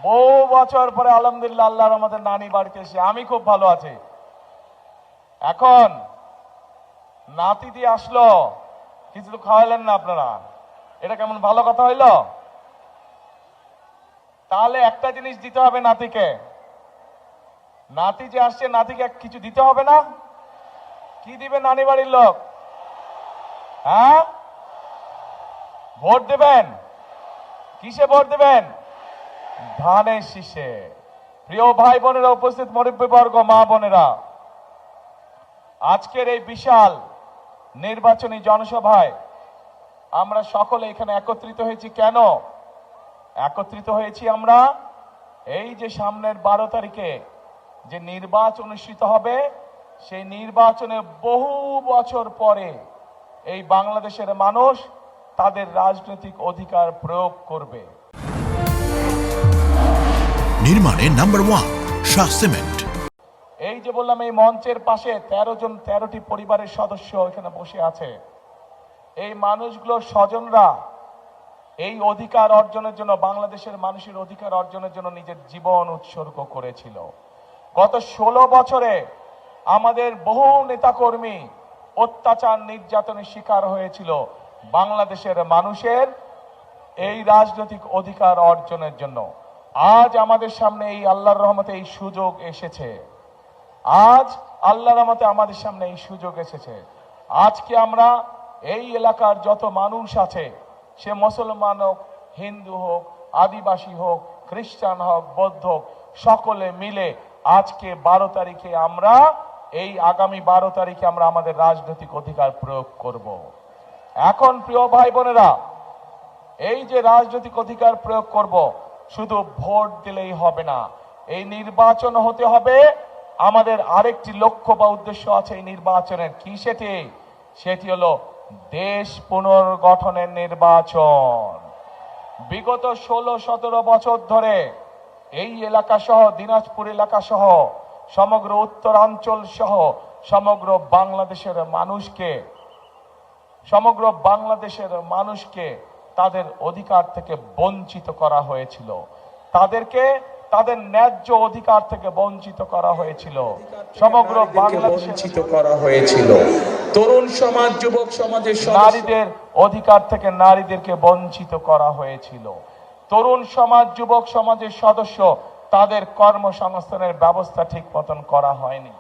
বহু বছর পরে আলহামদুলিল্লাহ আল্লাহর আমাদের নানি বাড়িতে এসে আমি খুব ভালো আছি। এখন নাতি দিয়ে আসলো, কিছু তো খাওয়ালেন না আপনারা, এটা কেমন ভালো কথা হইল? তাহলে একটা জিনিস দিতে হবে নাতিকে, নাতি যে আসছে নাতিকে কিছু দিতে হবে না? কি দিবে নানি বাড়ির লোক? হ্যাঁ, ভোট দেবেন। কিসে ভোট দেবেন? ধানের শীষে। প্রিয় ভাই বোনেরা, উপস্থিত মুরব্বীবর্গ, মা বোনেরা, আজকের এই বিশাল নির্বাচনী জনসভায় আমরা সকলে এখানে একত্রিত হয়েছি। কেন একত্রিত হয়েছি আমরা? এই যে সামনের 12 তারিখে যে নির্বাচন অনুষ্ঠিত হবে, সেই নির্বাচনে বহু বছর পরে এই বাংলাদেশের মানুষ তাদের রাজনৈতিক অধিকার প্রয়োগ করবে। নির্মাণে নাম্বার 1 শাহ সিমেন্ট। এই যে বললাম, এই মঞ্চের পাশে 13টি পরিবারের সদস্য এখানে বসে আছে। এই মানুষগুলোর স্বজনরা এই অধিকার অর্জনের জন্য, বাংলাদেশের মানুষের অধিকার অর্জনের জন্য নিজের জীবন উৎসর্গ করেছিল। গত 16 বছরে আমাদের বহু নেতাকর্মী অত্যাচার নির্যাতনের শিকার হয়েছিল বাংলাদেশের মানুষের এই রাজনৈতিক অধিকার অর্জনের জন্য। আজ আমাদের সামনে এই আল্লাহর রহমতে এই সুযোগ এসেছে। আজ আল্লাহর রহমতে আমাদের সামনে এই সুযোগ এসেছে। আজকে আমরা এই এলাকার যত মানুষ আছে, সে মুসলমান হোক, হিন্দু হোক, আদিবাসী হোক, খ্রিস্টান হোক, বৌদ্ধ হোক, সকলে মিলে আজকে 12 তারিখে আমরা এই আগামী 12 তারিখে আমরা আমাদের রাজনৈতিক অধিকার প্রয়োগ করব। এখন প্রিয় ভাই বোনেরা, এই যে রাজনৈতিক অধিকার প্রয়োগ করব, শুধু ভোট দিলেই হবে না, এই নির্বাচন হতে হবে। আমাদের আরেকটি লক্ষ্য বা উদ্দেশ্য আছে এই নির্বাচনের। কি সেটি হলো দেশ পুনর্গঠনের নির্বাচন। বিগত 16-17 বছর ধরে এই এলাকা সহ, দিনাজপুর এলাকা সহ, সমগ্র উত্তরাঞ্চল সহ সমগ্র বাংলাদেশের মানুষকে তাদের অধিকার থেকে বঞ্চিত করা হয়েছিল। তাদেরকে তাদের ন্যায্য অধিকার থেকে বঞ্চিত করা হয়েছিল। সমগ্র বাংলাদেশে বঞ্চিত করা হয়েছিল। তরুণ সমাজ, যুবক সমাজের নারীদের অধিকার থেকে নারীদেরকে বঞ্চিত করা হয়েছিল। তরুণ সমাজ, যুবক সমাজের সদস্য, তাদের কর্মসংস্থানের ব্যবস্থা ঠিক মতন করা হয়নি।